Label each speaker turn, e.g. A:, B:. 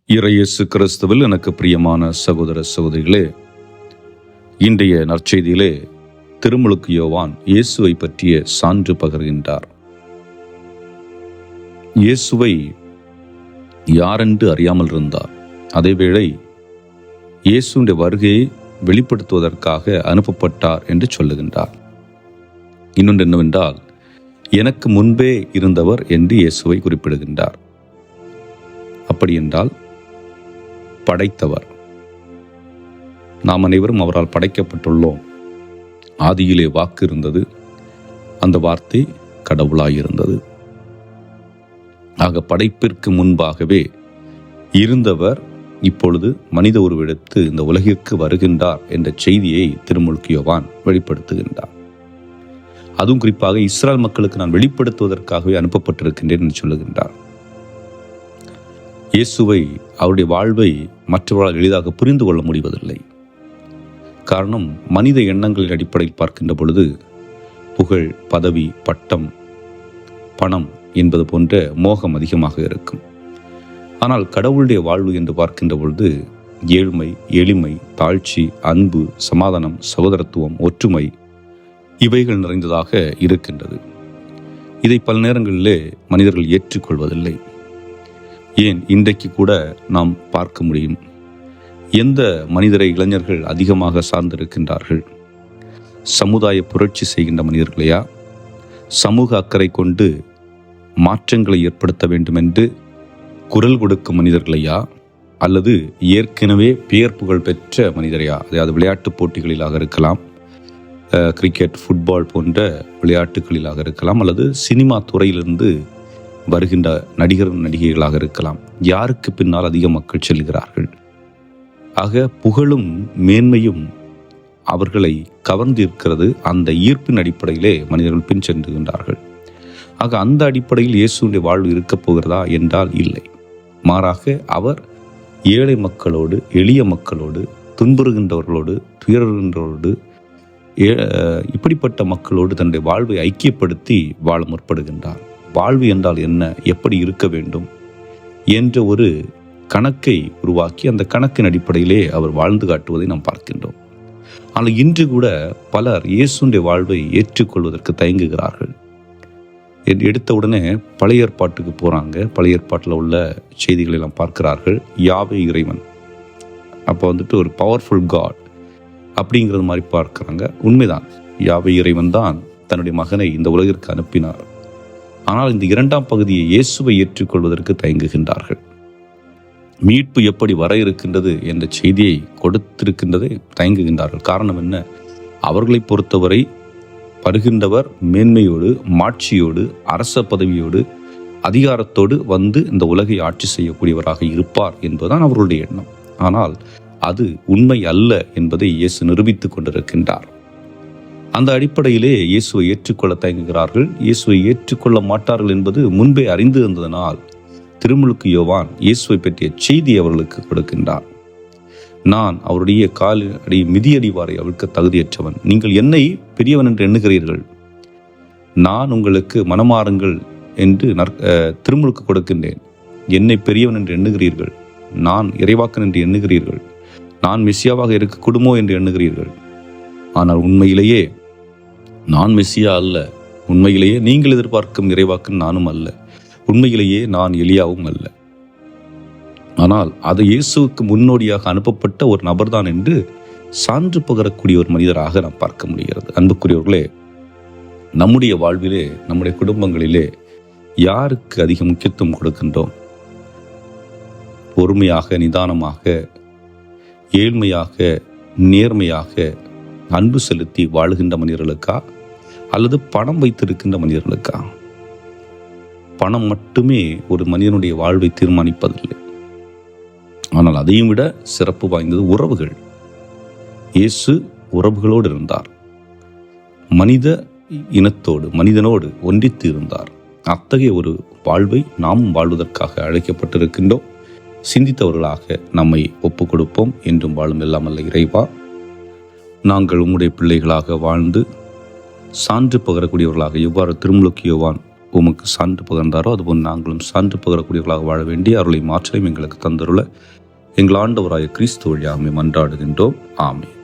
A: இறையேசு கிறிஸ்துவில் எனக்கு பிரியமான சகோதர சகோதரிகளே, இன்றைய நற்செய்தியிலே திருமுழுக்கு யோவான் இயேசுவை பற்றிய சான்று பகர்கின்றார். இயேசுவை யாரென்று அறியாமல் இருந்தார். அதேவேளை இயேசுடைய வருகையை வெளிப்படுத்துவதற்காக அனுப்பப்பட்டார் என்று சொல்லுகின்றார். இன்னொன்று என்னவென்றால், எனக்கு முன்பே இருந்தவர் என்று இயேசுவை குறிப்பிடுகின்றார். அப்படி என்றால் படைத்தவர். நாம் அனைவரும் அவரால் படைக்கப்பட்டுள்ளோம். ஆதியிலே வாக்கு இருந்தது, அந்த வார்த்தை கடவுளாயிருந்தது. ஆக படைப்பிற்கு முன்பாகவே இருந்தவர் இப்பொழுது மனித உருவெடுத்து இந்த உலகிற்கு வருகின்றார் என்ற செய்தியை திருமுழுக்கு யோவான் வெளிப்படுத்துகின்றார். அதுவும் குறிப்பாக இஸ்ரேல் மக்களுக்கு நான் வெளிப்படுத்துவதற்காகவே அனுப்பப்பட்டிருக்கின்றேன் என்று சொல்லுகின்றார். இயேசுவை, அவருடைய வாழ்வை மற்றவர்களால் எளிதாக புரிந்து கொள்ள முடிவதில்லை. காரணம், மனித எண்ணங்களின் அடிப்படையில் பார்க்கின்ற பொழுது புகழ், பதவி, பட்டம், பணம் என்பது போன்ற மோகம் அதிகமாக இருக்கும். ஆனால் கடவுளுடைய வாழ்வு என்று பார்க்கின்ற பொழுது ஏழ்மை, எளிமை, தாழ்ச்சி, அன்பு, சமாதானம், சகோதரத்துவம், ஒற்றுமை இவைகள் நிறைந்ததாக இருக்கின்றது. இதை பல நேரங்களிலே மனிதர்கள் ஏற்றுக்கொள்வதில்லை. ஏன் இன்றைக்கு கூட நாம் பார்க்க முடியும், எந்த மனிதரை இளைஞர்கள் அதிகமாக சார்ந்திருக்கின்றார்கள்? சமுதாய புரட்சி செய்கின்ற மனிதர்களையா? சமூக அக்கறை கொண்டு மாற்றங்களை ஏற்படுத்த வேண்டும் என்று குரல் கொடுக்கும் மனிதர்களையா? அல்லது ஏற்கனவே பெயர் புகழ் பெற்ற மனிதரையா? அதாவது விளையாட்டுப் போட்டிகளிலாக இருக்கலாம், கிரிக்கெட், ஃபுட்பால் போன்ற விளையாட்டுகளிலாக இருக்கலாம், அல்லது சினிமா துறையிலிருந்து வருகின்ற நடிகர் நடிகைகளாக இருக்கலாம். யாருக்கு பின்னால் அதிக மக்கள் செல்கிறார்கள்? ஆக புகழும் மேன்மையும் அவர்களை கவர்ந்திருக்கிறது. அந்த ஈர்ப்பின் அடிப்படையிலே மனிதர்கள் பின் சென்றுகின்றார்கள். ஆக அந்த அடிப்படையில் இயேசுடைய வாழ்வு இருக்கப் போகிறதா என்றால் இல்லை. மாறாக அவர் ஏழை மக்களோடு, எளிய மக்களோடு, துன்புறுகின்றவர்களோடு, துயருகின்றவர்களோடு, இப்படிப்பட்ட மக்களோடு தன்னுடைய வாழ்வை ஐக்கியப்படுத்தி வாழ முற்படுகின்றார். வாழ்வு என்றால் என்ன, எப்படி இருக்க வேண்டும் என்ற ஒரு கணக்கை உருவாக்கி அந்த கணக்கின் அடிப்படையிலே அவர் வாழ்ந்து காட்டுவதை நாம் பார்க்கின்றோம். ஆனால் இன்று கூட பலர் இயேசுடைய வாழ்வை ஏற்றுக்கொள்வதற்கு தயங்குகிறார்கள். எடுத்த உடனே பழைய ஏற்பாட்டுக்கு போகிறாங்க. பழைய ஏற்பாட்டில் உள்ள செய்திகளை எல்லாம் பார்க்கிறார்கள். யாவே இறைவன், அப்போ ஒரு பவர்ஃபுல் காட் அப்படிங்கிறது மாதிரி பார்க்குறாங்க. உண்மைதான், யாவே இறைவன் தான் தன்னுடைய மகனை இந்த உலகிற்கு அனுப்பினார். ஆனால் இந்த இரண்டாம் பகுதியை, இயேசுவை ஏற்றுக்கொள்வதற்கு தயங்குகின்றார்கள். மீட்பு எப்படி வர இருக்கின்றது என்ற செய்தியை கொடுத்திருக்கின்றதை தயங்குகின்றார்கள். காரணம் என்ன? அவர்களை பொறுத்தவரை வருகின்றவர் மேன்மையோடு, மாட்சியோடு, அரச பதவியோடு, அதிகாரத்தோடு வந்து இந்த உலகை ஆட்சி செய்யக்கூடியவராக இருப்பார் என்பதுதான் அவர்களுடைய எண்ணம். ஆனால் அது உண்மை அல்ல என்பதை இயேசு நிரூபித்துக் கொண்டிருக்கின்றார். அந்த அடிப்படையிலே இயேசுவை ஏற்றுக்கொள்ள தயங்குகிறார்கள். இயேசுவை ஏற்றுக்கொள்ள மாட்டார்கள் என்பது முன்பே அறிந்து இருந்ததனால் திருமுழுக்கு யோவான் இயேசுவை பற்றிய செய்தி அவர்களுக்கு கொடுக்கின்றார். நான் அவருடைய காலடி மிதியடிவாரை அவிழ்க்க தகுதியற்றவன். நீங்கள் என்னை பெரியவன் என்று எண்ணுகிறீர்கள். நான் உங்களுக்கு மனமாறுங்கள் என்று திருமுழுக்கு கொடுக்கின்றேன். என்னை பெரியவன் என்று எண்ணுகிறீர்கள். நான் இறைவாக்கன் என்று எண்ணுகிறீர்கள். நான் மெசியாவாக இருக்கக்கூடுமோ என்று எண்ணுகிறீர்கள். ஆனால் உண்மையிலேயே நான் மெசியா அல்ல. உண்மையிலேயே நீங்கள் எதிர்பார்க்கும் இறைவாக்கன் நானும் அல்ல. உண்மையிலேயே நான் எலியாவும் அல்ல. ஆனால் அது இயேசுவுக்கு முன்னோடியாக அனுப்பப்பட்ட ஒரு நபர்தான் என்று சான்று பகரக்கூடிய ஒரு மனிதராக நாம் பார்க்க முடிகிறது. அன்புக்குரியவர்களே, நம்முடைய வாழ்விலே, நம்முடைய குடும்பங்களிலே யாருக்கு அதிக முக்கியத்துவம் கொடுக்கின்றோம்? பொறுமையாக, நிதானமாக, ஏழ்மையாக, நேர்மையாக, அன்பு செலுத்தி வாழுகின்ற மனிதர்களுக்கா, அல்லது பணம் வைத்திருக்கின்ற மனிதர்களுக்கா? பணம் மட்டுமே ஒரு மனிதனுடைய வாழ்வை தீர்மானிப்பதில்லை. ஆனால் அதையும் விட சிறப்பு வாய்ந்தது உறவுகள். இயேசு உறவுகளோடு இருந்தார். மனித இனத்தோடு, மனிதனோடு ஒன்றித்து இருந்தார். அத்தகைய ஒரு வாழ்வை நாம் வாழ்வதற்காக அழைக்கப்பட்டிருக்கின்றோம். சிந்தித்தவர்களாக நம்மை ஒப்புக் கொடுப்போம். என்றும் வாழும் எல்லாமல்ல இறைவா, நாங்கள் உம்முடைய பிள்ளைகளாக வாழ்ந்து சான்று பகரக்கூடியவர்களாக எவ்வாறு திருமுழுக்கு யோவான் உமக்கு சான்று பகிர்ந்தாரோ அதுபோல் நாங்களும் சான்று பகிரக்கூடியவர்களாக வாழ வேண்டிய அருளை மாற்றலையும் எங்களுக்கு தந்தருள எங்கள் ஆண்டவராய கிறிஸ்து வழியாக மன்றாடுகின்றோம். ஆமென்.